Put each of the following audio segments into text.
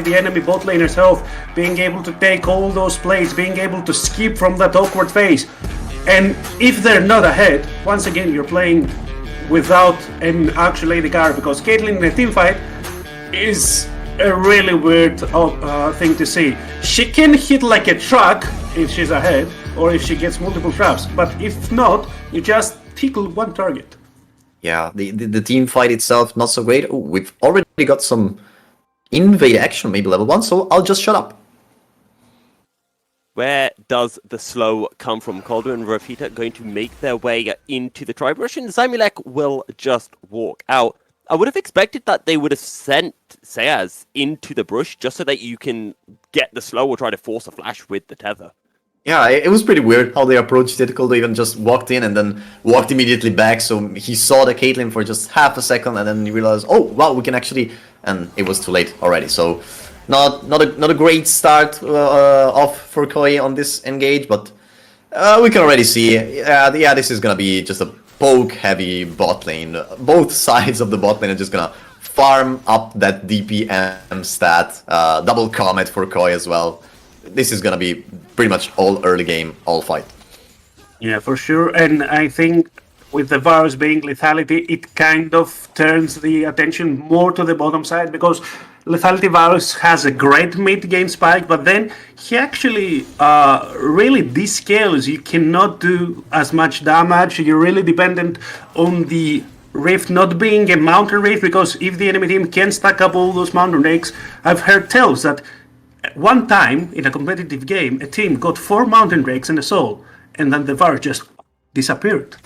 the enemy bot laner's health, being able to take all those plays, being able to skip from that awkward phase. And if they're not ahead, once again you're playing without an actual AD carry, because Caitlyn in a team fight is a really weird thing to see. She can hit like a truck if she's ahead, or if she gets multiple traps, but if not, you just tickle one target. Yeah, the team fight itself, not so great. Ooh, we've already got some invade action, maybe level 1, so I'll just shut up. Where does the slow come from? Calder and Rafita going to make their way into the tri-brush, and Zymilek will just walk out. I would have expected that they would have sent Sayaz into the brush just so that you can get the slow or try to force a flash with the tether. Yeah, it was pretty weird how they approached it. Calder even just walked in and then walked immediately back, so he saw the Caitlyn for just half a second and then he realized, oh wow, we can actually... And it was too late already, so... Not a great start off for Koi on this engage, but we can already see, yeah, this is gonna be just a poke-heavy bot lane. Both sides of the bot lane are just gonna farm up that DPM stat, double comet for Koi as well. This is gonna be pretty much all early game, all fight. Yeah, for sure, and I think with the virus being lethality, it kind of turns the attention more to the bottom side, because lethality virus has a great mid-game spike, but then he actually really descales. You cannot do as much damage. You're really dependent on the rift not being a mountain rift, because if the enemy team can stack up all those mountain rakes, I've heard tells that one time in a competitive game, a team got 4 mountain rakes and a soul, and then the virus just disappeared.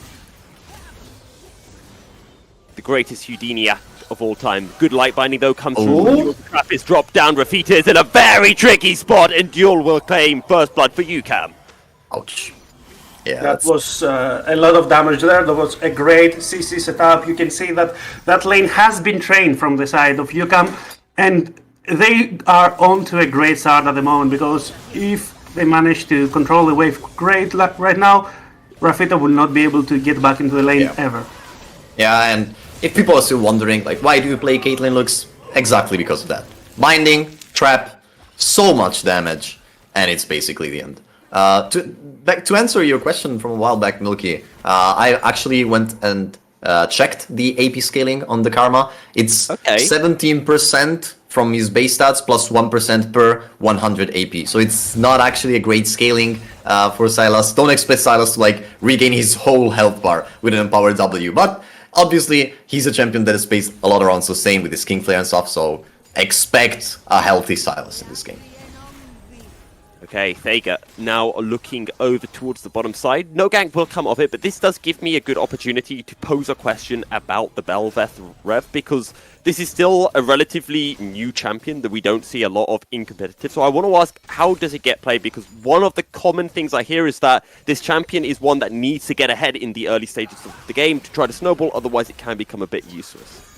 The greatest Houdini act of all time. Good light binding though comes through. The trap is dropped down. Rafita is in a very tricky spot, and Duel will claim first blood for UCAM. Ouch. Yeah, that was a lot of damage there. That was a great CC setup. You can see that that lane has been trained from the side of UCAM, and they are on to a great start at the moment, because if they manage to control the wave great right now, Rafita will not be able to get back into the lane ever. Yeah, and if people are still wondering, like, why do you play Caitlyn Lux? Exactly because of that. Binding, trap, so much damage, and it's basically the end. To answer your question from a while back, Milky, I actually went and checked the AP scaling on the Karma. It's 17% from his base stats plus 1% per 100 AP. So it's not actually a great scaling for Sylas. Don't expect Sylas to like regain his whole health bar with an empowered W, but obviously, he's a champion that is spaced a lot around Sustain with his King Flare and stuff, so expect a healthy Sylas in this game. Okay, Thega now looking over towards the bottom side. No gank will come of it, but this does give me a good opportunity to pose a question about the Belveth Rev, because this is still a relatively new champion that we don't see a lot of in competitive. So I want to ask, how does it get played? Because one of the common things I hear is that this champion is one that needs to get ahead in the early stages of the game to try to snowball, otherwise it can become a bit useless.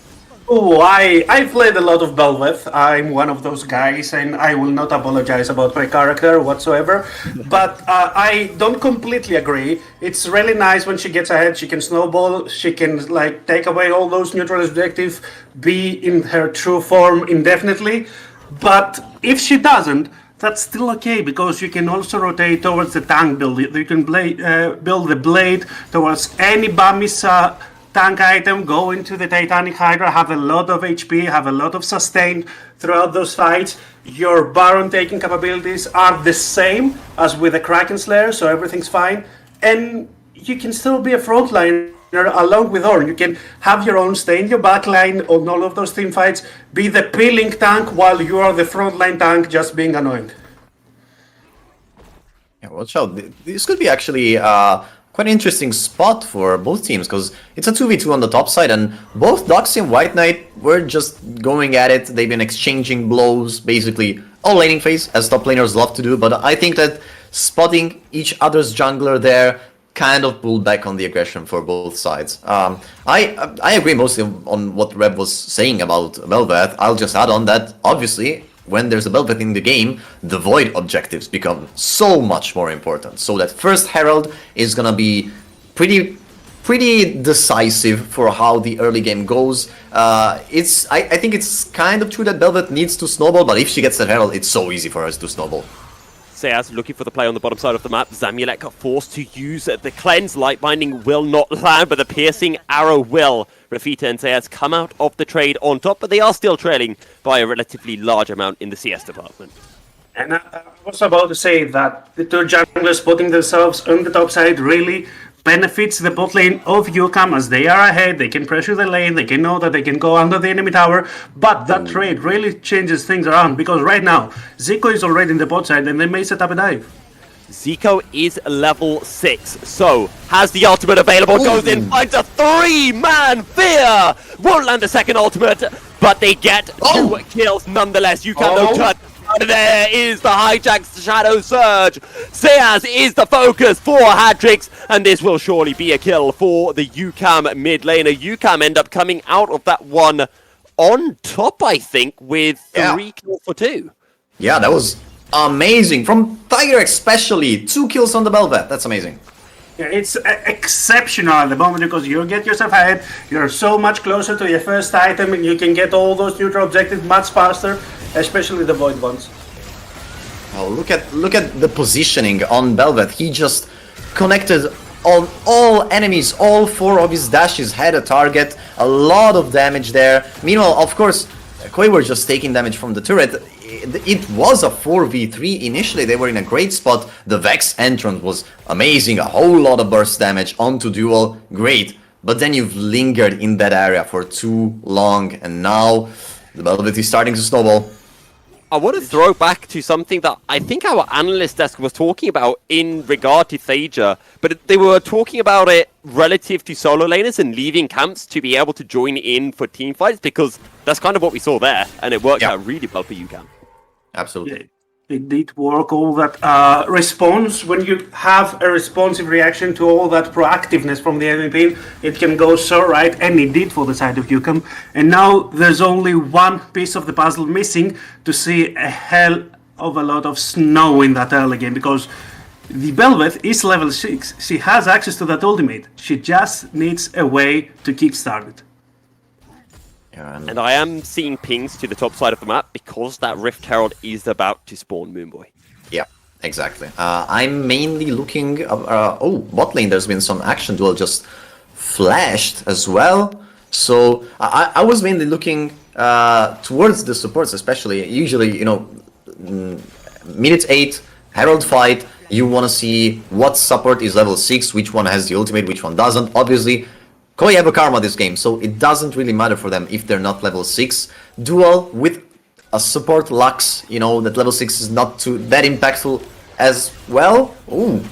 Oh, I played a lot of Belveth. I'm one of those guys, and I will not apologize about my character whatsoever. But I don't completely agree. It's really nice when she gets ahead. She can snowball. She can like take away all those neutral objectives, be in her true form indefinitely. But if she doesn't, that's still okay, because you can also rotate towards the tank build. You can build the blade towards any Bamis tank item, go into the Titanic Hydra, have a lot of HP, have a lot of sustain throughout those fights. Your Baron taking capabilities are the same as with the Kraken Slayer, so everything's fine. And you can still be a frontliner along with Ornn. You can have your own, stay in your backline on all of those team fights, be the peeling tank while you are the frontline tank just being annoying. Yeah, watch out. This could be actually quite an interesting spot for both teams, because it's a 2v2 on the top side, and both Doxy and White Knight were just going at it. They've been exchanging blows, basically all laning phase, as top laners love to do, but I think that spotting each other's jungler there kind of pulled back on the aggression for both sides. I agree mostly on what Reb was saying about Belveth. I'll just add on that, obviously, when there's a Belveth in the game, the Void objectives become so much more important. So that first Herald is gonna be pretty pretty decisive for how the early game goes. I think it's kind of true that Belvet needs to snowball, but if she gets that Herald, it's so easy for us to snowball. Seaz looking for the play on the bottom side of the map. Zamulek forced to use the cleanse. Light Binding will not land, but the piercing arrow will. Rafita and Seaz come out of the trade on top, but they are still trailing by a relatively large amount in the CS department. And I was about to say that the two junglers putting themselves on the top side really benefits the bot lane of UCAM as they are ahead, they can pressure the lane, they can know that they can go under the enemy tower, but that trade really changes things around because right now, Zico is already in the bot side and they may set up a dive. Zico is level 6, so has the ultimate available, goes in, finds a 3-man fear! Won't land a second ultimate, but they get 2 kills nonetheless. UCAM no touch. There is the hijacked Shadow Surge. Seaz is the focus for hat-tricks, and this will surely be a kill for the UCAM mid laner. UCAM end up coming out of that one on top, I think, with 3 kills for 2. Yeah, that was amazing. From Tiger especially, 2 kills on the Belvet. That's amazing. Yeah, it's exceptional at the moment because you get yourself ahead, you're so much closer to your first item and you can get all those neutral objectives much faster, especially the void ones. Oh, look at the positioning on Belvet. He just connected on all enemies. All 4 of his dashes had a target. A lot of damage there. Meanwhile, of course, Koi were just taking damage from the turret. It was a 4v3 initially. They were in a great spot. The Vex entrance was amazing. A whole lot of burst damage onto Duel. Great. But then you've lingered in that area for too long. And now the Belvet is starting to snowball. I want to throw back to something that I think our analyst desk was talking about in regard to Thaja, but they were talking about it relative to solo laners and leaving camps to be able to join in for team fights, because that's kind of what we saw there, and it worked out really well for UCAM. Absolutely. It did work, all that response. When you have a responsive reaction to all that proactiveness from the MVP, it can go so right, and it did for the side of UCAM. And now there's only one piece of the puzzle missing to see a hell of a lot of snow in that early game, because the Belvet is level 6. She has access to that ultimate. She just needs a way to kickstart it. And I am seeing pings to the top side of the map because that Rift Herald is about to spawn Moonboy. Yeah, exactly. I'm mainly looking... bot lane, there's been some action. Duel just flashed as well. So I was mainly looking towards the supports, especially. Usually, minute 8, Herald fight, you want to see what support is level 6, which one has the ultimate, which one doesn't. Obviously, Koi have a Karma this game, so it doesn't really matter for them if they're not level 6. Duel with a support Lux, that level 6 is not that impactful as well. Ooh.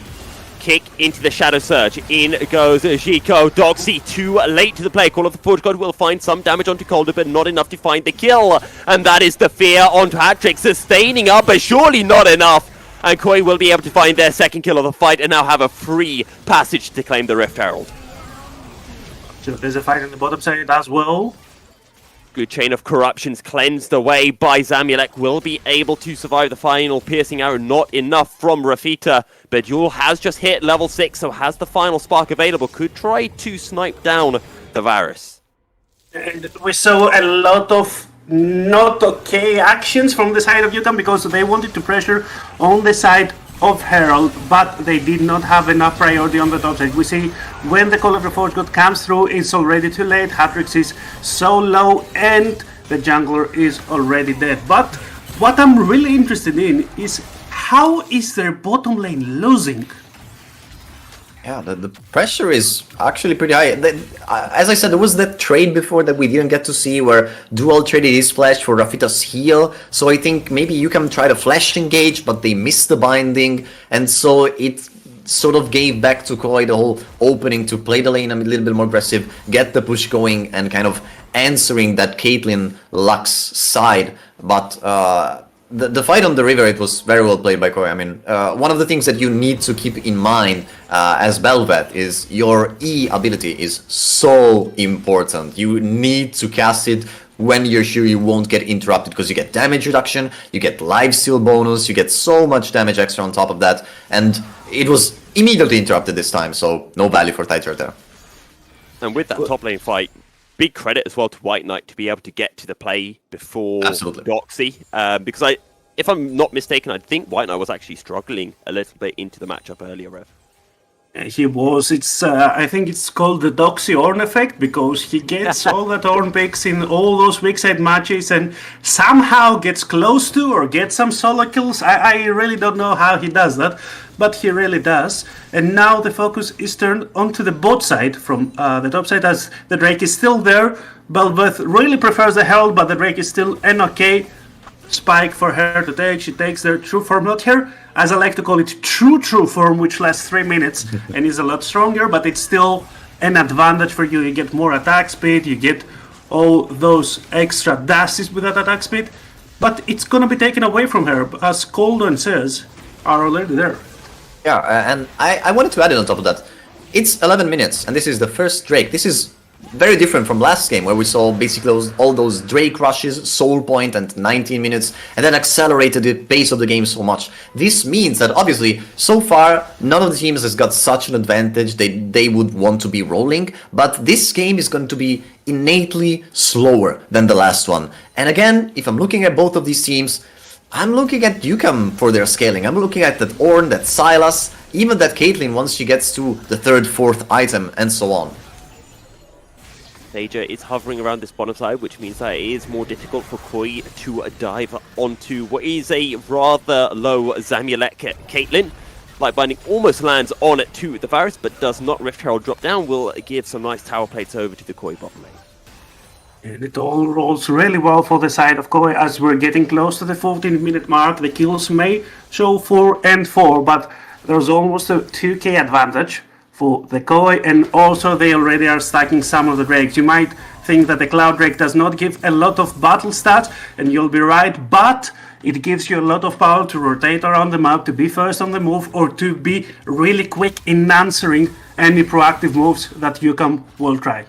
Kick into the Shadow Surge. In goes Zico. Dogsy too late to the play. Call of the Forge God will find some damage onto Calder, but not enough to find the kill. And that is the fear onto hat-trick. Sustaining up, but surely not enough. And Koi will be able to find their second kill of the fight and now have a free passage to claim the Rift Herald. So there's a fight on the bottom side as well. Good chain of corruptions cleansed away by Zamulek. Will be able to survive the final piercing arrow. Not enough from Rafita. But Yul has just hit level 6, so has the final spark available. Could try to snipe down the Varus. And we saw a lot of not okay actions from the side of UCAM because they wanted to pressure on the side of Herald, but they did not have enough priority on the top side. We see when the Call of the Forge God comes through, it's already too late. Hat-tricks is so low and the jungler is already dead. But what I'm really interested in is how is their bottom lane losing? Yeah, the pressure is actually pretty high. As I said, there was that trade before that we didn't get to see where Duel traded his flash for Rafita's heal. So I think maybe you can try to flash engage, but they missed the binding. And so it sort of gave back to Koi the whole opening to play the lane a little bit more aggressive, get the push going, and kind of answering that Caitlyn Lux side. But the fight on the river, it was very well played by Koi. I mean, one of the things that you need to keep in mind as Belvet is your E ability is so important. You need to cast it when you're sure you won't get interrupted, because you get damage reduction, you get lifesteal bonus, you get so much damage extra on top of that, and it was immediately interrupted this time, so no value for Tighter there. And with that top lane fight, big credit as well to White Knight to be able to get to the play before Absolutely. Doxy. Because if I'm not mistaken, I think White Knight was actually struggling a little bit into the matchup earlier, Rev. He was. I think it's called the Doxy Orn effect because he gets all the Orn picks in all those weak side matches and somehow gets close to or gets some solo kills. I really don't know how he does that, but he really does. And now the focus is turned onto the bot side from the top side as the Drake is still there. Belveth really prefers the Herald, but the Drake is still an okay spike for her to take. She takes their true form, not her, as I like to call it, true form, which lasts 3 minutes and is a lot stronger, but it's still an advantage for you. You get more attack speed, you get all those extra dashes with that attack speed, but it's gonna be taken away from her, as Coldon says, are already there. Yeah, and I wanted to add it on top of that. It's 11 minutes, and this is the first Drake. This is very different from last game, where we saw basically all those Drake rushes, Soul Point, and 19 minutes, and then accelerated the pace of the game so much. This means that obviously, so far, none of the teams has got such an advantage they would want to be rolling, but this game is going to be innately slower than the last one. And again, if I'm looking at both of these teams, I'm looking at UCAM for their scaling. I'm looking at that Ornn, that Sylas, even that Caitlyn once she gets to the 3rd, 4th item, and so on. Deja is hovering around this bottom side, which means that it is more difficult for Koi to dive onto what is a rather low Zamulek Caitlyn. Light Binding almost lands on it to the Varus, but does not. Rift Herald drop down will give some nice tower plates over to the Koi bottom lane. And it all rolls really well for the side of Koi as we're getting close to the 14-minute mark. The kills may show 4 and 4, but there's almost a 2k advantage for the Koi, and also they already are stacking some of the Drakes. You might think that the Cloud Drake does not give a lot of battle stats, and you'll be right, but it gives you a lot of power to rotate around the map, to be first on the move, or to be really quick in answering any proactive moves that UCAM will try.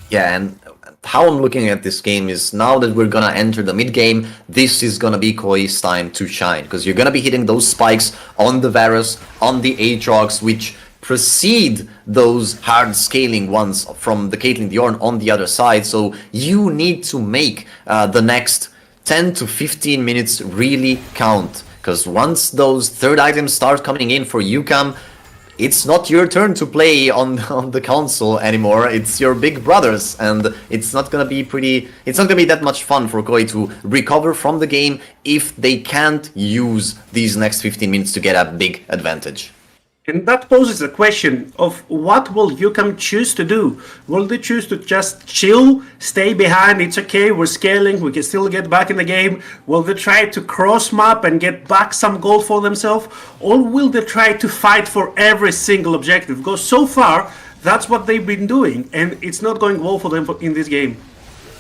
Yeah, and how I'm looking at this game is now that we're gonna enter the mid game, this is gonna be Koi's time to shine, because you're gonna be hitting those spikes on the Varus, on the Aatrox, which precede those hard scaling ones from the Caitlyn the Ornn on the other side. So you need to make the next 10 to 15 minutes really count, because once those 3rd items start coming in for UCAM, it's not your turn to play on the console anymore. It's your big brothers, and it's not gonna be that much fun for Koi to recover from the game if they can't use these next 15 minutes to get a big advantage. And that poses a question of what will UCAM choose to do? Will they choose to just chill, stay behind, it's okay, we're scaling, we can still get back in the game? Will they try to cross map and get back some gold for themselves? Or will they try to fight for every single objective? Because so far, that's what they've been doing, and it's not going well for them in this game.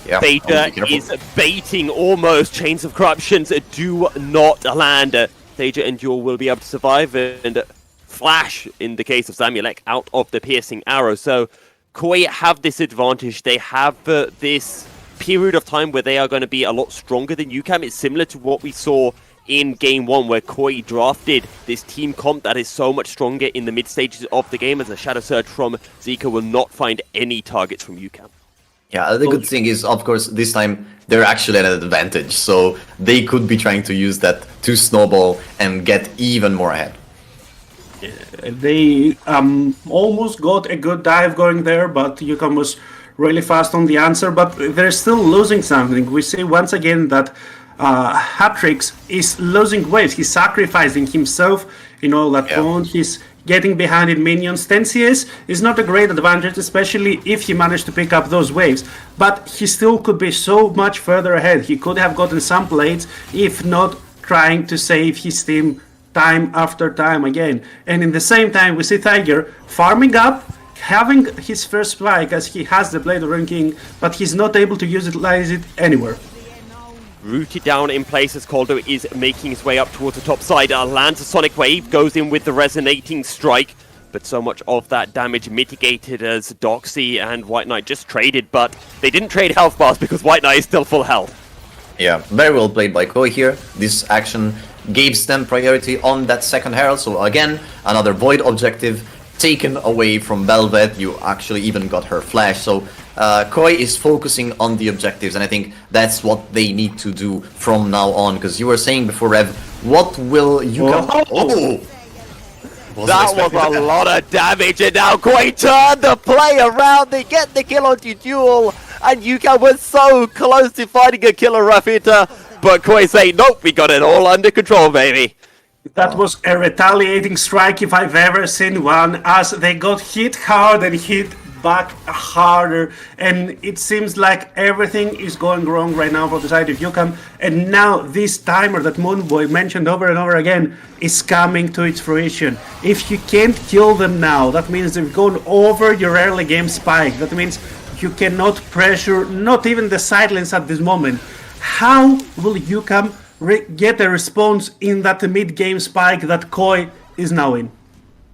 Yeah, Deja is baiting almost. Chains of Corruptions do not land. Deja and Duel will be able to survive, and Flash, in the case of Zamulek, out of the piercing arrow. So Koi have this advantage. They have this period of time where they are going to be a lot stronger than UCAM. It's similar to what we saw in Game 1, where Koi drafted this team comp that is so much stronger in the mid stages of the game, as a Shadow Surge from Zika will not find any targets from UCAM. Yeah, the good thing is, of course, this time they're actually at an advantage, so they could be trying to use that to snowball and get even more ahead. They almost got a good dive going there, but UCAM was really fast on the answer, but they're still losing something. We see once again that Hatrix is losing waves. He's sacrificing himself in all that point. He's getting behind in minions. 10 CS is not a great advantage, especially if he managed to pick up those waves, but he still could be so much further ahead. He could have gotten some plates, if not trying to save his team time after time again. And in the same time, we see Tiger farming up, having his first spike as he has the Blade of Rune King, but he's not able to utilize it anywhere. Rooted down in place as Caldo is making his way up towards the top side. Lands a Sonic Wave, goes in with the Resonating Strike, but so much of that damage mitigated as Doxy and White Knight just traded, but they didn't trade health bars because White Knight is still full health. Yeah, very well played by Koi here. This action gives them priority on that second Herald, so again, another Void objective taken away from Velvet. You actually even got her flash. So Koi is focusing on the objectives, and I think that's what they need to do from now on. Because you were saying before, Rev, what will UCAM... Oh! That was a lot of damage, and now Koi turned the play around. They get the kill onto Duel, and UCAM was so close to finding a killer Rafita, but Koi say, nope, we got it all under control, baby. That was a retaliating strike if I've ever seen one, as they got hit hard and hit back harder, and it seems like everything is going wrong right now for the side of UCAM, and now this timer that Moonboy mentioned over and over again is coming to its fruition. If you can't kill them now, that means they've gone over your early game spike. That means you cannot pressure not even the sidelines at this moment. How will UCAM get a response in that mid-game spike that Koi is now in?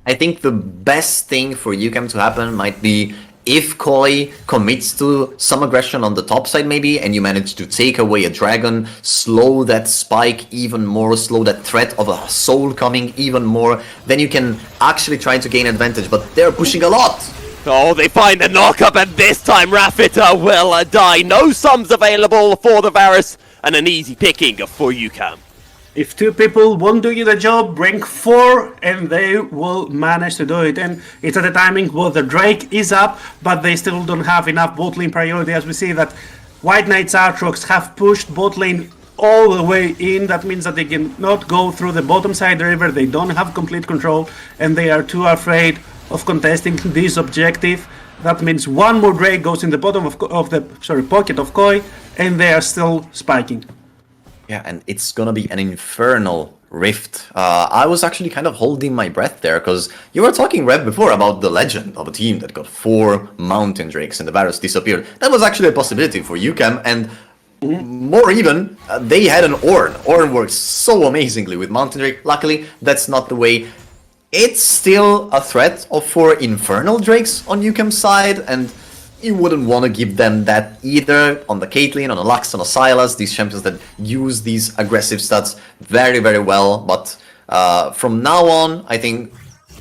I think the best thing for UCAM to happen might be if Koi commits to some aggression on the top side maybe, and you manage to take away a dragon, slow that spike even more, slow that threat of a soul coming even more, then you can actually try to gain advantage, but they're pushing a lot! Oh, they find the knockup, and this time Rafita will die. No sums available for the Varus, and an easy picking for UCAM. If two people won't do you the job, bring four and they will manage to do it. And it's at the timing where the Drake is up, but they still don't have enough bot lane priority, as we see that White Knight's Aatrox have pushed bot lane all the way in. That means that they cannot go through the bottom side river, they don't have complete control, and they are too afraid of contesting this objective. That means one more Drake goes in the bottom of the pocket of Koi, and they are still spiking. Yeah, and it's gonna be an infernal rift. I was actually kind of holding my breath there, because you were talking, Rev, before about the legend of a team that got 4 Mountain Drakes and the Varus disappeared. That was actually a possibility for UCAM, and more even, they had an Ornn. Ornn works so amazingly with Mountain Drake. Luckily, that's not the way. It's still a threat of 4 Infernal Drakes on UCAM's side, and you wouldn't want to give them that either on the Caitlyn, on a Lux, on a Sylas, these champions that use these aggressive stats very, very well. But from now on, I think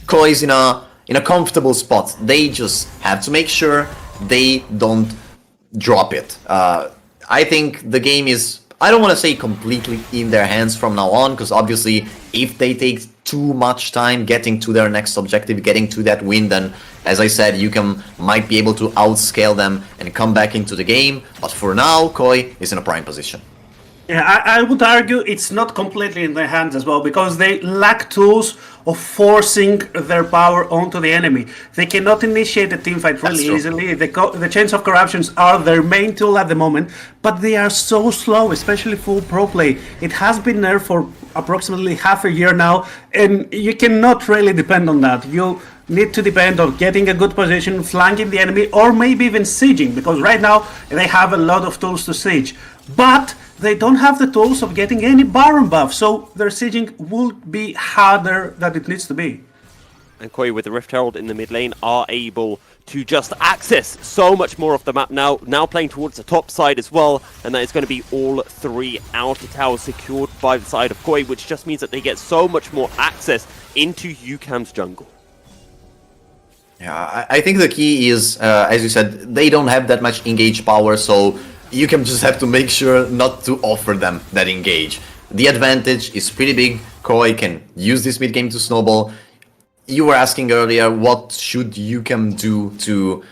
Koi is in a comfortable spot. They just have to make sure they don't drop it. I think the game is, I don't want to say completely in their hands from now on, because obviously if they take too much time getting to their next objective, getting to that win, then as I said, UCAM might be able to outscale them and come back into the game. But for now, Koi is in a prime position. Yeah, I would argue it's not completely in their hands as well, because they lack tools of forcing their power onto the enemy. They cannot initiate a teamfight really easily. The Chains of Corruptions are their main tool at the moment, but they are so slow, especially for pro play. It has been there for approximately half a year now, and you cannot really depend on that. You need to depend on getting a good position, flanking the enemy, or maybe even sieging, because right now they have a lot of tools to siege. But they don't have the tools of getting any Baron buff, so their sieging will be harder than it needs to be. And Koi with the Rift Herald in the mid lane are able to just access so much more of the map now playing towards the top side as well, and that is going to be all 3 outer towers secured by the side of Koi, which just means that they get so much more access into UCAM's jungle. Yeah, I think the key is, as you said, they don't have that much engage power, so you can just have to make sure not to offer them that engage. The advantage is pretty big. Koi can use this mid game to snowball. You were asking earlier, what should UCAM do to,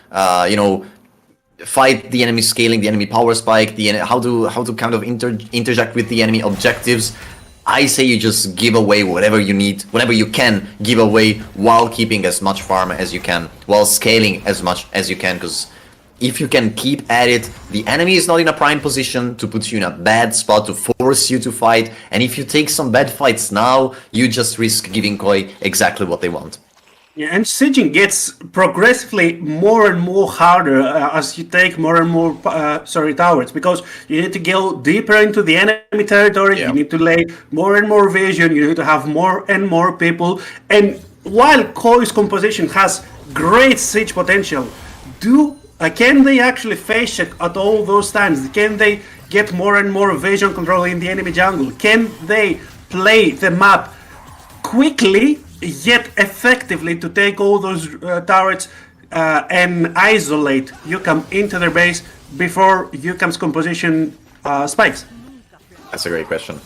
fight the enemy scaling, the enemy power spike, how to kind of interject with the enemy objectives. I say you just give away whatever you need, whatever you can give away, while keeping as much farm as you can, while scaling as much as you can, because if you can keep at it, the enemy is not in a prime position to put you in a bad spot, to force you to fight, and if you take some bad fights now, you just risk giving Koi exactly what they want. Yeah, and sieging gets progressively more and more harder as you take more and more towers, because you need to go deeper into the enemy territory, you need to lay more and more vision, you need to have more and more people, and while Koi's composition has great siege potential, can they actually face check at all those times? Can they get more and more vision control in the enemy jungle? Can they play the map quickly yet effectively to take all those turrets and isolate UCAM into their base before UCAM's composition spikes? That's a great question.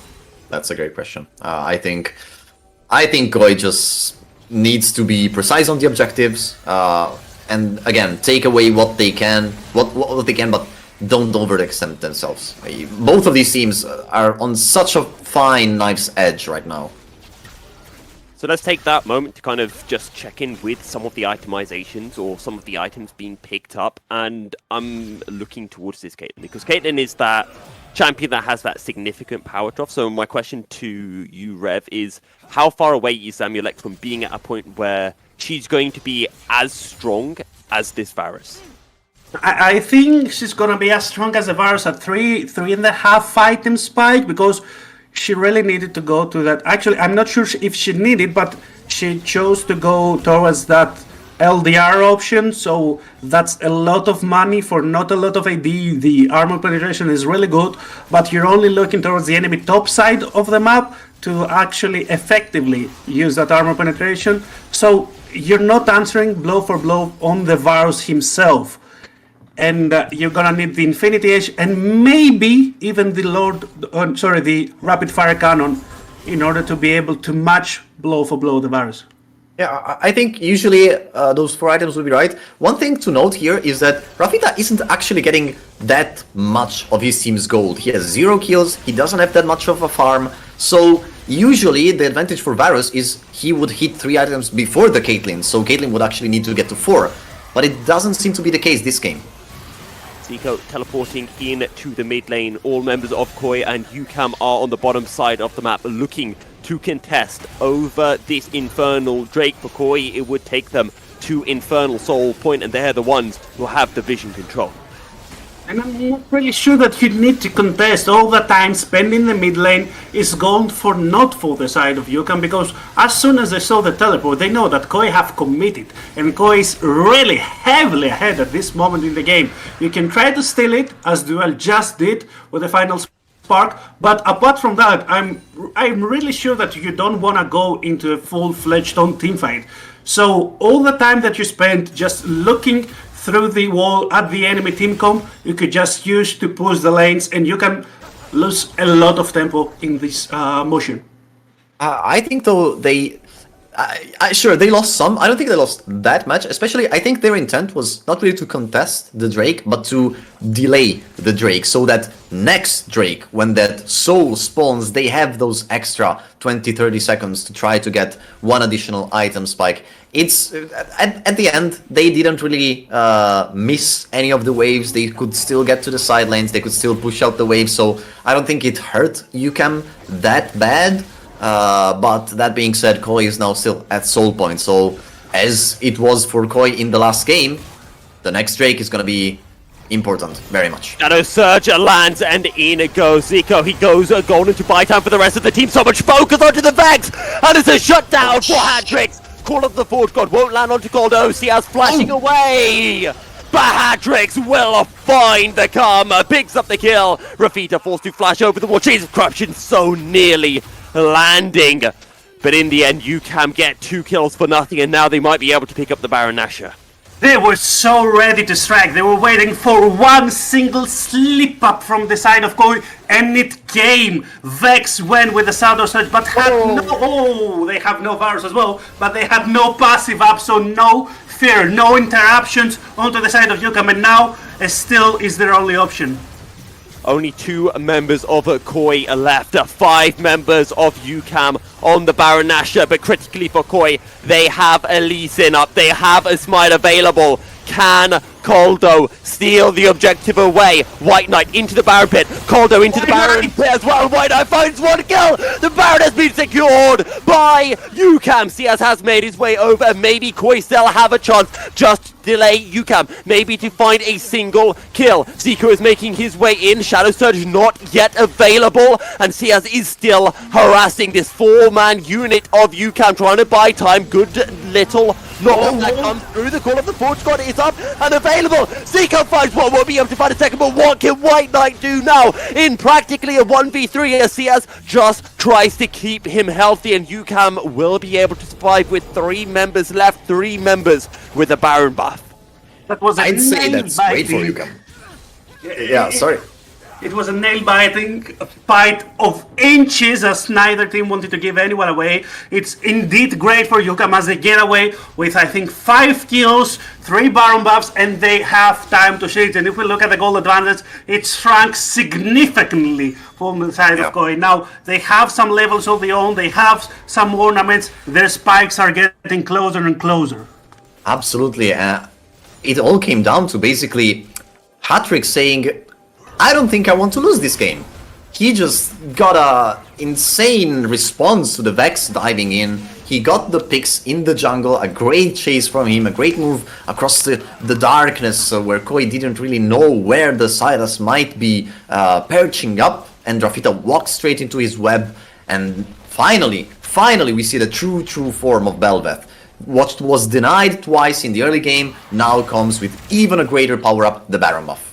That's a great question. I think Koi just needs to be precise on the objectives, and again take away what they can, what they can, but don't overextend themselves. Both of these teams are on such a fine knife's edge right now. So let's take that moment to kind of just check in with some of the itemizations or some of the items being picked up, and I'm looking towards this Caitlyn because Caitlyn is that champion that has that significant power drop. So my question to you, Rev, is how far away is Zamulex from being at a point where she's going to be as strong as this Varus? I think she's gonna be as strong as the Varus at 3.5 item spike, because she really needed to go to that. Actually, I'm not sure if she needed, but she chose to go towards that LDR option, so that's a lot of money for not a lot of AD. The armor penetration is really good, but you're only looking towards the enemy top side of the map to actually effectively use that armor penetration. So you're not answering blow for blow on the Varus himself, and you're gonna need the Infinity Edge and maybe even the Rapid Fire Cannon in order to be able to match blow for blow the Varus. Yeah, I think usually those 4 items will be right. One thing to note here is that Rafita isn't actually getting that much of his team's gold. He has 0 kills, he doesn't have that much of a farm, so usually the advantage for Varus is he would hit 3 items before the Caitlyn, so Caitlyn would actually need to get to 4. But it doesn't seem to be the case this game. Zico teleporting in to the mid lane. All members of Koi and UCAM are on the bottom side of the map looking to contest over this Infernal Drake. For Koi, it would take them to Infernal Soul Point, and they're the ones who have the vision control. And I'm not really sure that you need to contest. All the time spent in the mid lane is gone for not for the side of UCAM, because as soon as they saw the teleport, they know that Koi have committed, and Koi is really heavily ahead at this moment in the game. You can try to steal it, as Duel just did with the final spark, but apart from that, I'm really sure that you don't want to go into a full-fledged on teamfight. So all the time that you spend just looking through the wall at the enemy team comp, you could just use to push the lanes, and you can lose a lot of tempo in this motion. I think though sure they lost some. I don't think they lost that much. Especially, I think their intent was not really to contest the Drake, but to delay the Drake, so that next Drake, when that soul spawns, they have those extra 20-30 seconds to try to get one additional item spike. It's at the end, they didn't really miss any of the waves. They could still get to the side lanes, they could still push out the waves, so I don't think it hurt UCAM that bad. But that being said, Koi is now still at soul point, so as it was for Koi in the last game, the next Drake is gonna be important, very much. Shadow Surge lands, and in goes Zico. He goes golden to buy time for the rest of the team. So much focus onto the Vex, and it's a shutdown for Hadrix. Call of the Forge God won't land onto Goldo. Ciaz flashing away. But Hadrix will find the karma, picks up the kill. Rafita forced to flash over the wall. Jesus, Corruption so nearly landing. But in the end, UCAM get 2 kills for nothing, and now they might be able to pick up the Baron Nashor. They were so ready to strike. They were waiting for one single slip up from the side of Koi, and it came. Vex went with the Shadow Surge, but had they have no Varus as well, but they had no passive up, so no fear, no interruptions onto the side of UCAM, and now still is their only option. Only 2 members of Koi are left, 5 members of UCAM on the Baron Nashor, but critically for Koi, they have a Lee Sin up, they have a Smite available. Can Coldo steal the objective away? White Knight into the Baron pit, Coldo into the Baron pit as well. White Knight finds 1 kill. The Baron has been secured by UCAM. Ciaz has made his way over, and maybe Koi still have a chance. Just delay UCAM, maybe to find a single kill. Zico is making his way in. Shadow Surge not yet available, and Ciaz is still harassing this 4-man unit of UCAM, trying to buy time. Good little Knockup that comes through. The call of the Forge God is up and available. Zico finds one, won't be able to find a second, but what can White Knight do now in practically a 1v3 as CS just tries to keep him healthy, and UCAM will be able to survive with 3 members left, 3 members with a Baron buff. That was I'd say that's great for UCAM. Yeah, sorry. It was a nail-biting fight of inches as neither team wanted to give anyone away. It's indeed great for UCAM as they get away with, I think, 5 kills, 3 Baron buffs, and they have time to shoot. And if we look at the goal advantage, it's shrunk significantly from the side of Koi. Now, they have some levels of their own, they have some ornaments, their spikes are getting closer and closer. Absolutely. It all came down to basically Hatrick saying, I don't think I want to lose this game. He just got a insane response to the Vex diving in. He got the picks in the jungle, a great chase from him, a great move across the darkness where Koi didn't really know where the Sylas might be perching up, and Rafita walked straight into his web, and finally we see the true form of Belveth. What was denied twice in the early game now comes with even a greater power-up, the Baron buff.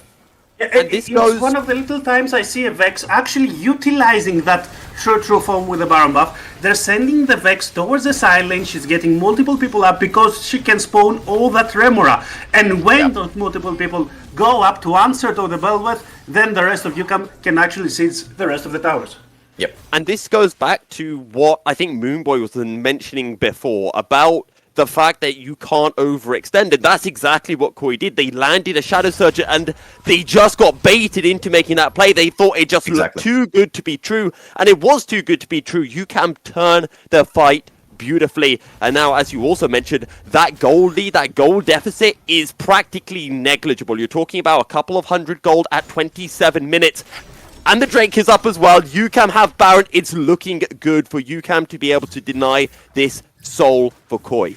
And this is one of the little times I see a Vex actually utilizing that true form with the Baron buff. They're sending the Vex towards the side lane. She's getting multiple people up because she can spawn all that Remora. And when those multiple people go up to answer to the Belveth, then the rest of UCAM can actually seize the rest of the towers. Yep. And this goes back to what I think Moonboy was mentioning before about the fact that you can't overextend, and that's exactly what Koi did. They landed a Shadow Surge and they just got baited into making that play. They thought it just looked too good to be true, and it was too good to be true. UCAM turn the fight beautifully, and now, as you also mentioned, that goal lead, that goal deficit is practically negligible. You're talking about a couple of 100 gold at 27 minutes. And the Drake is up as well. UCAM have Baron. It's looking good for UCAM to be able to deny this soul for Koi.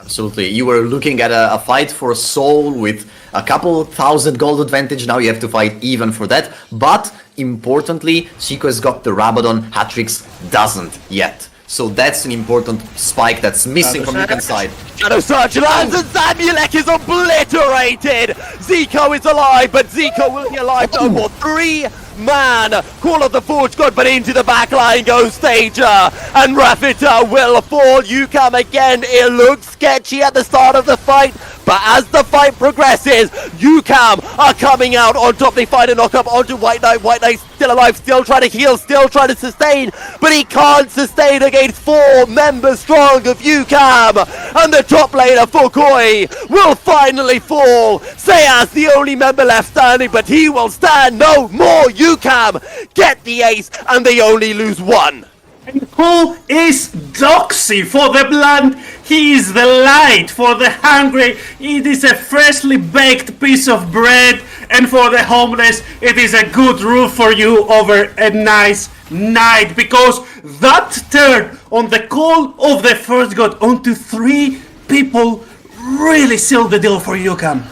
Absolutely. You were looking at a fight for soul with a couple thousand gold advantage. Now you have to fight even for that. But importantly, Chico has got the Rabadon. Hatrix doesn't yet. So that's an important spike that's missing from UCAM's side. Shadow Surge lands and Zamulek is obliterated! Zico is alive, but Zico will be alive no more. 3-man Call of the Forge God, but into the backline goes Stager, and Rafita will fall. UCAM again, it looks sketchy at the start of the fight, but as the fight progresses, UCAM are coming out on top. They find a knock-up onto White Knight. White Knight still alive, still trying to heal, still trying to sustain, but he can't sustain against 4 members strong of UCAM, and the top laner for Koi will finally fall. Sayas, the only member left standing, but he will stand no more. UCAM get the ace, and they only lose 1. And who is Doxy for the blunt? He is the light for the hungry. It is a freshly baked piece of bread. And for the homeless, it is a good roof for you over a nice night. Because that turn on the call of the first god onto 3 people really sealed the deal for UCAM.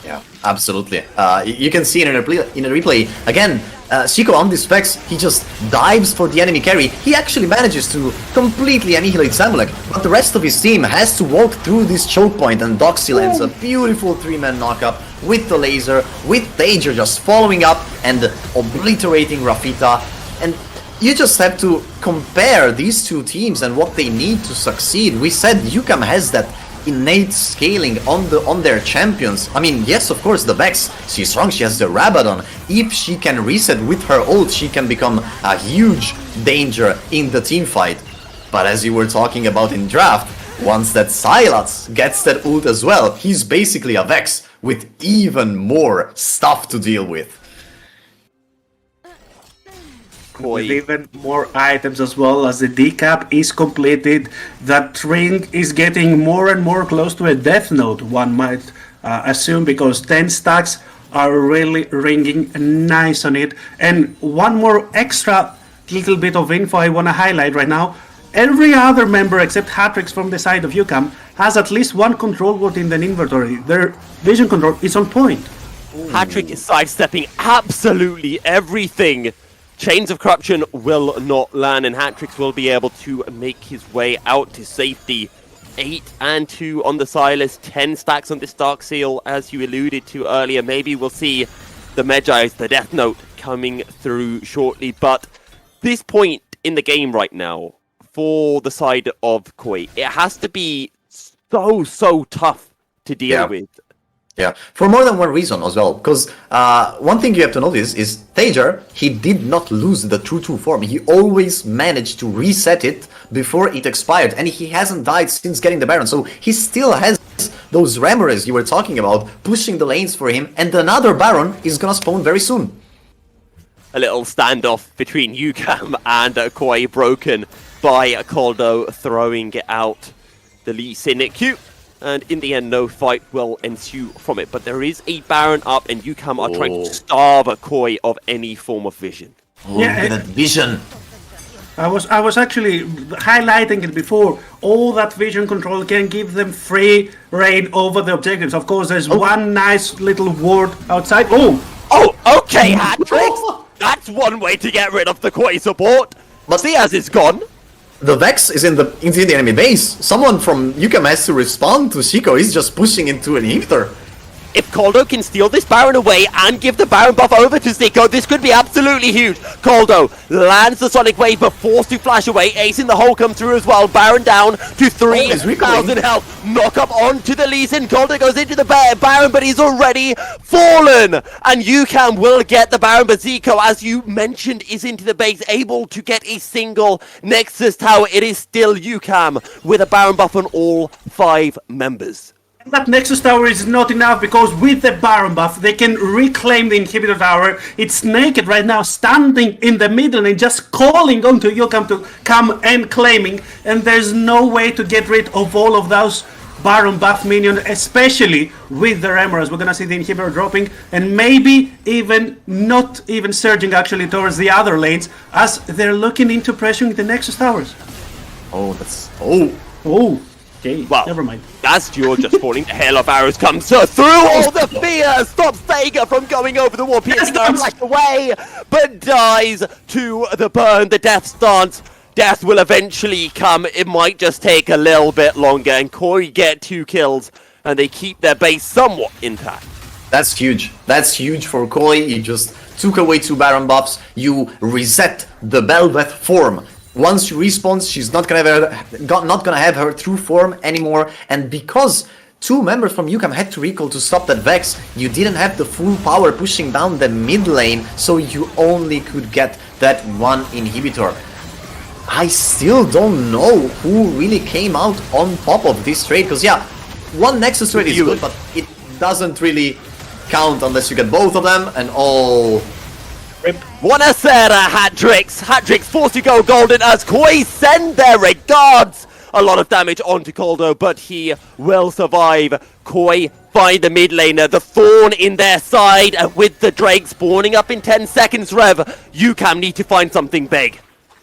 Yeah, absolutely. You can see in a replay again. Chico on this Vex, he just dives for the enemy carry. He actually manages to completely annihilate Zamulek, but the rest of his team has to walk through this choke point, and Doxy lands a beautiful 3-man knockup with the laser, with Danger just following up and obliterating Rafita. And you just have to compare these two teams and what they need to succeed. We said UCAM has that innate scaling on their champions. I mean, yes, of course, the Vex, she's strong, she has the Rabadon. If she can reset with her ult, she can become a huge danger in the team fight. But as you were talking about in draft, once that Sylas gets that ult as well, he's basically a Vex with even more stuff to deal with. With even more items as well. As the decap is completed, that ring is getting more and more close to a death note, one might assume, because 10 stacks are really ringing nice on it. And one more extra little bit of info I want to highlight right now. Every other member except Hatrix from the side of UCAM has at least 1 control ward in the inventory. Their vision control is on point. Hatrick is sidestepping absolutely everything. Chains of Corruption will not land, and Hatrix will be able to make his way out to safety. 8 and 2 on the Silas, 10 stacks on this Dark Seal, as you alluded to earlier. Maybe we'll see the Medjai's, the Death Note, coming through shortly. But this point in the game right now, for the side of Koi, it has to be so tough to deal with. Yeah, for more than one reason as well. Because one thing you have to notice is Tager, he did not lose the true 2 form. He always managed to reset it before it expired. And he hasn't died since getting the Baron. So he still has those Ramirez you were talking about, pushing the lanes for him. And another Baron is gonna spawn very soon. A little standoff between UCAM and Koi, broken by Koldo throwing out the Lee Sin Q. And in the end, no fight will ensue from it. But there is a Baron up, and UCAM are trying to starve Koi of any form of vision. Yeah, that vision. I was actually highlighting it before. All that vision control can give them free reign over the objectives. Of course, there's one nice little ward outside. Oh, okay, hat-tricks! That's one way to get rid of the Koi support. But Diaz is gone. The Vex is in the enemy base. Someone from UCAM has to respond to Shiko. He's just pushing into an inhibitor. If Koldo can steal this Baron away and give the Baron buff over to Zico, this could be absolutely huge. Koldo lands the Sonic Wave, but forced to flash away. Ace in the hole come through as well. Baron down to 3,000 health. Knock up onto the Lee Sin. Koldo goes into the Baron, but he's already fallen. And UCAM will get the Baron, but Zico, as you mentioned, is into the base, able to get a single Nexus tower. It is still UCAM with a Baron buff on all 5 members. That Nexus Tower is not enough, because with the Baron buff they can reclaim the Inhibitor Tower. It's naked right now, standing in the middle and just calling onto UCAM to come and claiming, and there's no way to get rid of all of those Baron buff minions, especially with the Ramirez. We're gonna see the Inhibitor dropping, and maybe even not even surging actually towards the other lanes, as they're looking into pressuring the Nexus Towers. Okay, well, never mind. As Dior just falling, the hail of arrows comes through all the fear, stops Sega from going over the wall, piercing her like away, but dies to the burn, the death stance. Death will eventually come. It might just take a little bit longer, and Koi get 2 kills, and they keep their base somewhat intact. That's huge. That's huge for Koi. You just took away 2 Baron buffs. You reset the Belveth form. Once she respawns, she's not gonna have her true form anymore. And because 2 members from UCAM had to recall to stop that Vex, you didn't have the full power pushing down the mid lane, so you only could get that 1 inhibitor. I still don't know who really came out on top of this trade, because yeah, 1 Nexus trade is good, but it doesn't really count unless you get both of them, and all... Buonasera, hat-tricks! Hat-tricks forced to go golden as Koi send their regards! A lot of damage onto Koldo, but he will survive. Koi find the mid laner, the thorn in their side, and with the Drake spawning up in 10 seconds, Rev, UCAM need to find something big.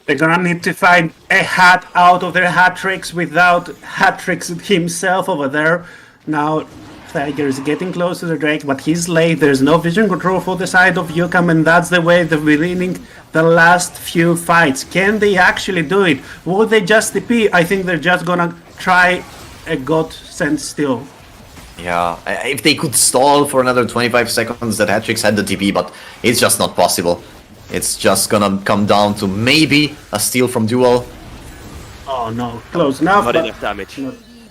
They're gonna need to find a hat out of their hat-tricks without hat-tricks himself over there. Now, Tiger is getting close to the Drake, but he's late. There's no vision control for the side of UCAM, and that's the way they're winning the last few fights. Can they actually do it? Will they just TP? I think they're just gonna try a God Send Steal. Yeah, if they could stall for another 25 seconds, that Hat-tricks had the TP, but it's just not possible. It's just gonna come down to maybe a steal from Duel. Oh no, close enough. Not enough damage.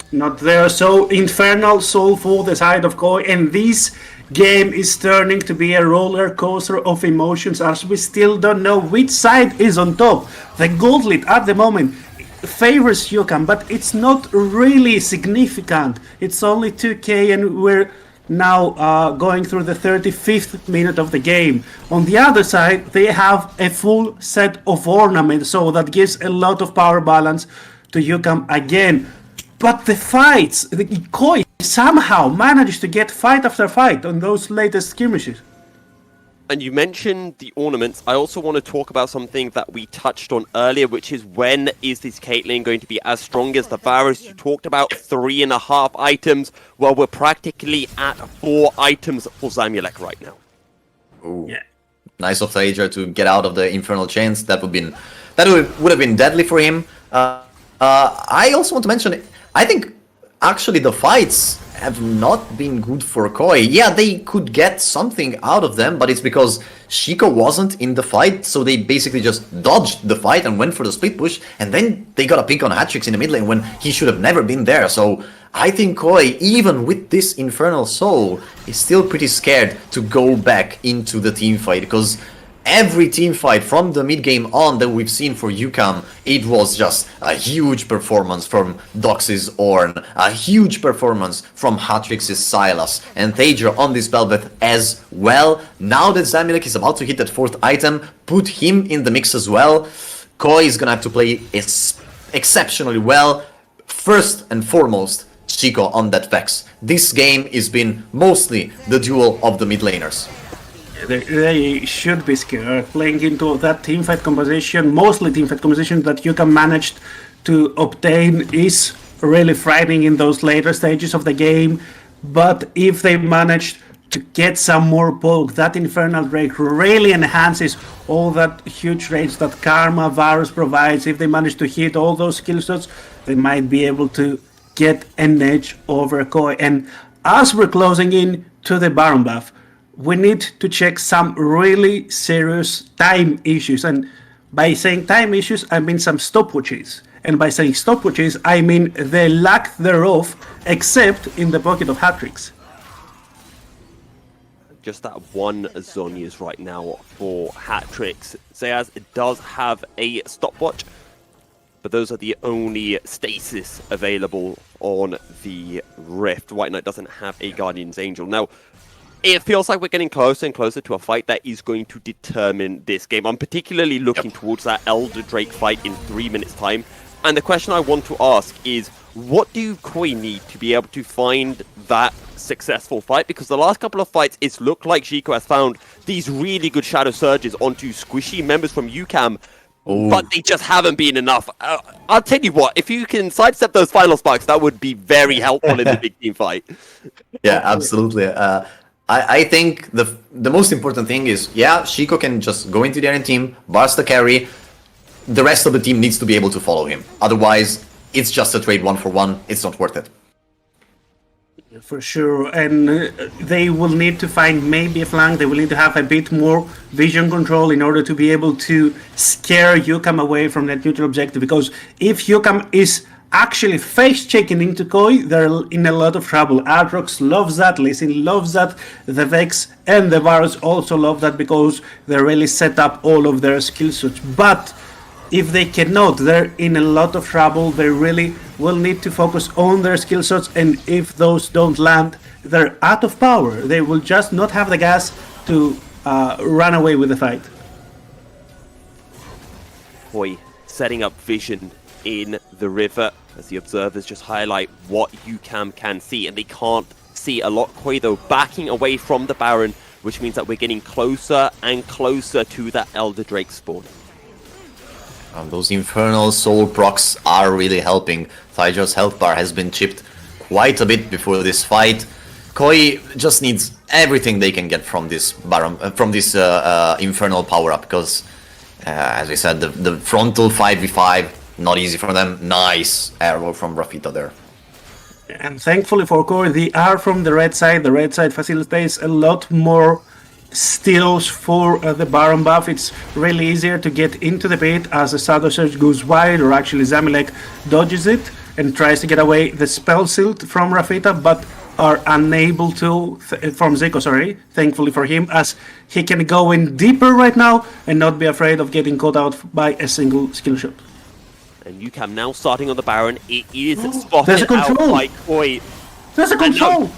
Not there. So Infernal Soul for the side of Koi, and this game is turning to be a roller coaster of emotions, as we still don't know which side is on top. The Gauntlet at the moment favors UCAM, but it's not really significant. It's only 2k, and we're now going through the 35th minute of the game. On the other side, they have a full set of ornaments, so that gives a lot of power balance to UCAM again. But the fights, the Koi somehow managed to get fight after fight on those latest skirmishes. And you mentioned the ornaments. I also want to talk about something that we touched on earlier, which is when is this Caitlyn going to be as strong as the Varus? You talked about 3.5 items. Well, we're practically at 4 items for Zamulek right now. Ooh. Yeah. Nice of Tager to get out of the Infernal Chains. That would have been deadly for him. I also want to mention, I think actually the fights have not been good for Koi. Yeah, they could get something out of them, but it's because Shiko wasn't in the fight, so they basically just dodged the fight and went for the split push, and then they got a pick on Hatrix in the mid lane when he should have never been there. So I think Koi, even with this Infernal Soul, is still pretty scared to go back into the team fight, because every team fight from the mid game on that we've seen for UCAM, it was just a huge performance from Doxy's Ornn, a huge performance from Hatrix's Sylas, and Thager on this Bel'Veth as well. Now that Zamilek is about to hit that 4th item, put him in the mix as well. Koi is gonna have to play exceptionally well. First and foremost, Chico on that Vex. This game has been mostly the duel of the mid laners. They should be scared playing into that teamfight composition, mostly teamfight composition that UCAM managed to obtain is really frightening in those later stages of the game. But if they manage to get some more poke, that Infernal Drake really enhances all that huge range that Karma Varus provides. If they manage to hit all those skill shots, they might be able to get an edge over Koi. And as we're closing in to the Baron buff, we need to check some really serious time issues. And by saying time issues, I mean some stopwatches. And by saying stopwatches, I mean the lack thereof, except in the pocket of Hatrix. Just that one Zhonya's right now for Hatrix. Zayaz does have a stopwatch, but those are the only stasis available on the Rift. White Knight doesn't have a Guardian's Angel. Now, it feels like we're getting closer and closer to a fight that is going to determine this game. I'm particularly looking towards that Elder Drake fight in 3 minutes' time. And the question I want to ask is, what do Koi need to be able to find that successful fight? Because the last couple of fights, it's looked like Zico has found these really good Shadow Surges onto squishy members from UCAM, but they just haven't been enough. I'll tell you what, if you can sidestep those final sparks, that would be very helpful in the big team fight. Yeah, absolutely. I think the most important thing is, yeah, Shiko can just go into the enemy team, burst the carry. The rest of the team needs to be able to follow him. Otherwise, it's just a trade 1-for-1. It's not worth it. For sure, and they will need to find maybe a flank. They will need to have a bit more vision control in order to be able to scare UCAM away from that neutral objective. Because if UCAM is actually face checking into Koi, they're in a lot of trouble. Aatrox loves that, Lee Sin loves that, the Vex and the Varus also love that because they really set up all of their skill sets. But if they cannot, they're in a lot of trouble. They really will need to focus on their skill shots, and if those don't land, they're out of power. They will just not have the gas to run away with the fight. Koi setting up vision in the river as the observers just highlight what UCAM can see, and they can't see a lot. Koi though backing away from the Baron, which means that we're getting closer and closer to that Elder Drake spawn. Those Infernal Soul procs are really helping. Thager's health bar has been chipped quite a bit before this fight. Koi just needs everything they can get from this Baron, Infernal power up, because as we said, the frontal 5v5 not easy for them. Nice arrow from Rafita there. And thankfully for Koi, the R from the red side facilitates a lot more steals for the Baron buff. It's really easier to get into the pit as the Shadow Surge goes wide, or actually Zamilek dodges it and tries to get away the spell silt from Rafita, but are unable to, from Zico, sorry, thankfully for him, as he can go in deeper right now and not be afraid of getting caught out by a single skill shot. And UCAM now starting on the Baron. It is spotted out by Koi. There's a control!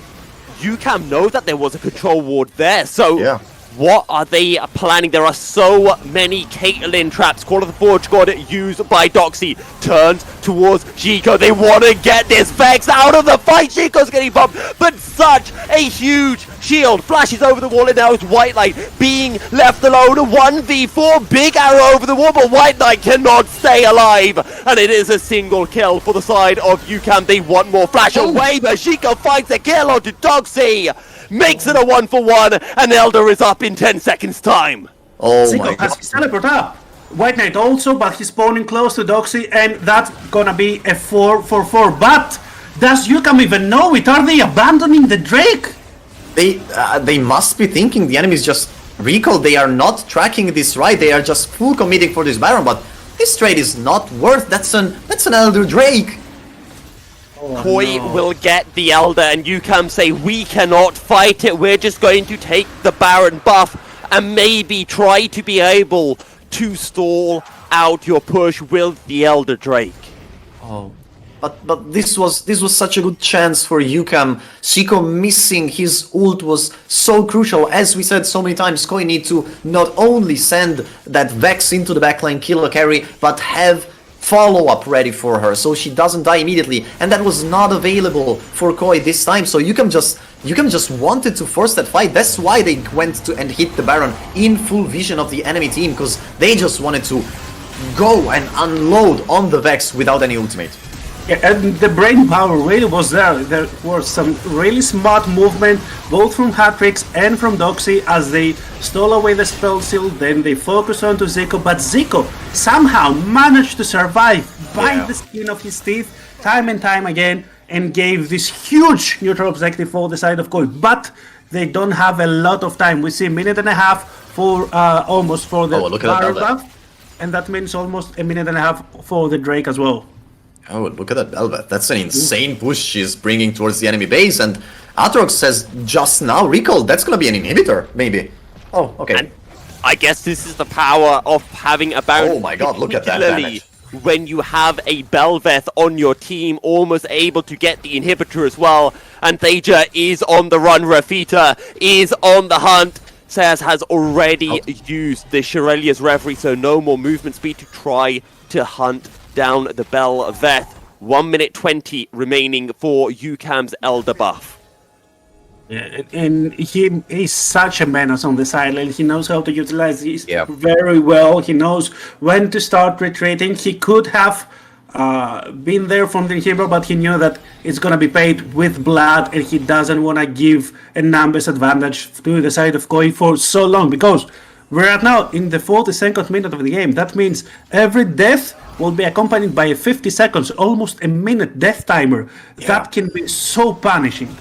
UCAM know that there was a control ward there, so what are they planning? There are so many Caitlyn traps. Call of the Forge God used by Doxy. Turns towards Zico. They want to get this Vex out of the fight. Zico's getting bumped, but such a huge shield flashes over the wall, and now it's White Knight being left alone. A 1v4, big arrow over the wall, but White Knight cannot stay alive, and it is a single kill for the side of UCAM. They want more. Flash away, but Zico finds the kill onto Doxy. Makes it a 1-for-1, and Elder is up in 10 seconds time. Oh Zico my god. has his teleport up. White Knight also, but he's spawning close to Doxy, and that's gonna be a 4-for-4. But Does UCAM even know it? Are they abandoning the Drake? They must be thinking the enemy is just recall. They are not tracking this right. They are just full committing for this Baron, but this trade is not worth. That's an Elder Drake. Koi will get the Elder, and UCAM say, we cannot fight it, we're just going to take the Baron buff and maybe try to be able to stall out your push with the Elder Drake. Oh, but this was such a good chance for UCAM. Zico missing his ult was so crucial. As we said so many times, Koi need to not only send that Vex into the backline, kill a carry, but have follow-up ready for her so she doesn't die immediately, and that was not available for Koi this time. So UCAM just wanted to force that fight. That's why they went to and hit the Baron in full vision of the enemy team, because they just wanted to go and unload on the Vex without any ultimate. Yeah, and the brain power really was there. There was some really smart movement, both from Hatrix and from Doxy, as they stole away the spell seal, then they focused onto Zico, but Zico somehow managed to survive, bite the skin of his teeth, time and time again, and gave this huge neutral objective for the side of Koi. But they don't have a lot of time. We see a minute and a half for almost for the Baron buff, and that means almost a minute and a half for the Drake as well. Oh, look at that Bel'Veth. That's an insane push she's bringing towards the enemy base, and Aatrox says just now recall. That's gonna be an inhibitor, maybe. Oh, okay. And I guess this is the power of having a Baron. Oh my god, look at that damage. When you have a Bel'Veth on your team, almost able to get the inhibitor as well. And Thaja is on the run, Rafita is on the hunt. Sayas has already used the Shirelia's Reverie, so no more movement speed to try to hunt down the Bel'Veth. 1 minute 20 remaining for UCAM's Elder buff. Yeah, and he's such a menace on the sideline. He knows how to utilize this very well. He knows when to start retreating. He could have been there from the hero, but he knew that it's going to be paid with blood, and he doesn't want to give a numbers advantage to the side of Koi for so long, because we're right now in the 42nd minute of the game. That means every death will be accompanied by a 50 seconds, almost a minute death timer. That can be so punishing.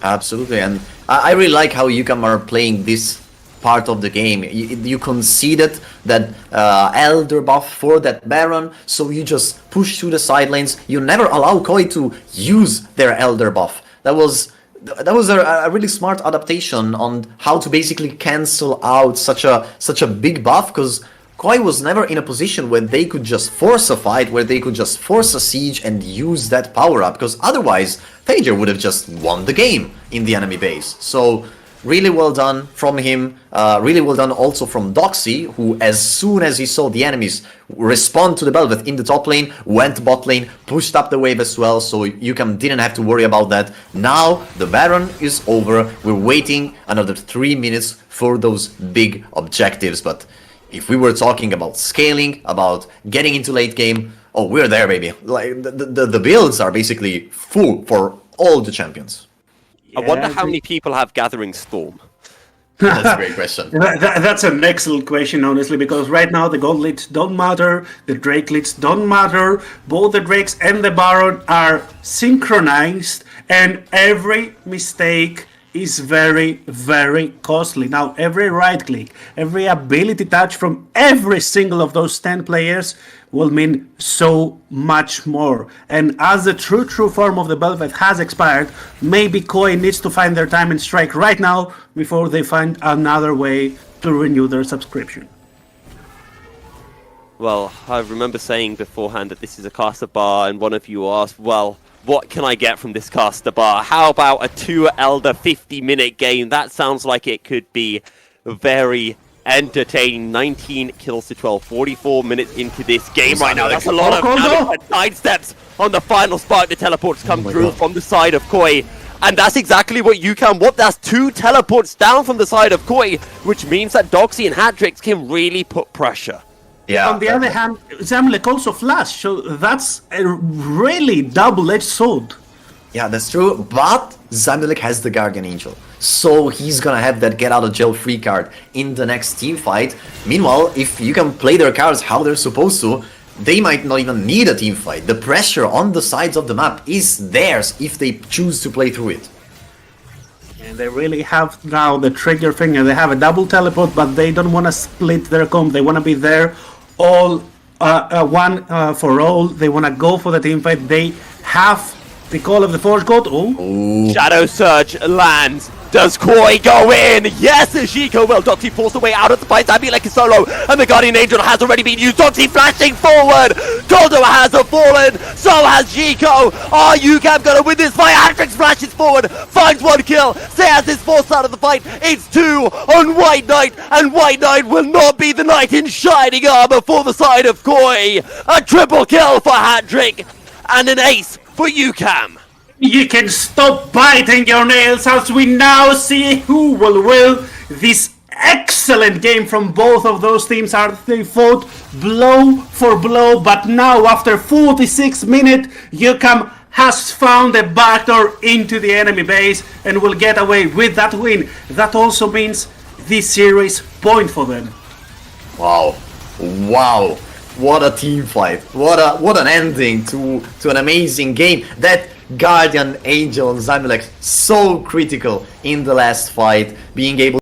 Absolutely, and I really like how UCAM are playing this part of the game. You conceded that Elder buff for that Baron, so you just push through the side lanes. You never allow Koi to use their Elder buff. That was a really smart adaptation on how to basically cancel out such a big buff, because Koi was never in a position where they could just force a fight, where they could just force a siege and use that power up, because otherwise Thaja would have just won the game in the enemy base. So really well done from him, really well done also from Doxy, who as soon as he saw the enemies respond to the Bel'Veth in the top lane, went bot lane, pushed up the wave as well, so UCAM didn't have to worry about that. Now the Baron is over, we're waiting another 3 minutes for those big objectives, but if we were talking about scaling, about getting into late game, oh, we're there, baby. Like the builds are basically full for all the champions. I wonder how many people have Gathering Storm. That's a great question. That's an excellent question, honestly, because right now the gold leads don't matter, the Drake leads don't matter. Both the Drakes and the Baron are synchronized, and every mistake is very, very costly. Now, every right click, every ability touch from every single of those 10 players will mean so much more. And as the true form of the Bel'Veth has expired, maybe Koi needs to find their time and strike right now before they find another way to renew their subscription. Well, I remember saying beforehand that this is a caster bar, and one of you asked, well, what can I get from this caster bar? How about a 2 Elder 50-minute game? That sounds like it could be very entertaining. 19 kills to 12, 44 minutes into this game right now. That's a lot of side steps on the final spark. The teleports come through from the side of Koi. And that's exactly what UCAM want. That's 2 teleports down from the side of Koi, which means that Doxy and Hatrix can really put pressure. Yeah. On the other hand, Zamlek also flashed, so that's a really double-edged sword. Yeah, that's true, but Zamilek has the Guardian Angel, so he's gonna have that get-out-of-jail-free card in the next team fight. Meanwhile, if you can play their cards how they're supposed to, they might not even need a team fight. The pressure on the sides of the map is theirs if they choose to play through it. And they really have now the trigger finger. They have a double teleport, but they don't want to split their comp. They want to be there all one for all. They want to go for the team fight. They have the call of the Force God. Oh, Shadow Surge lands. Does Koi go in? Yes, Zico will. Doxy forced away out of the fight. Like a solo, and the Guardian Angel has already been used. Doxy flashing forward. Goldo has fallen. So has Zico. Are UCAM gonna win this fight? Atrix flashes forward, finds one kill. Sayas is forced out of the fight. It's 2 on White Knight, and White Knight will not be the knight in shining armor for the side of Koi. A triple kill for Hat-Trick, and an ace for UCAM. you can stop biting your nails as we now see who will win this excellent game from both of those teams. Are they fought blow for blow, but now after 46 minutes, UCAM has found a backdoor into the enemy base and will get away with that win. That also means this series point for them. Wow. Wow. What a team fight. What an ending to an amazing game. That Guardian Angel and Zamilek so critical in the last fight, being able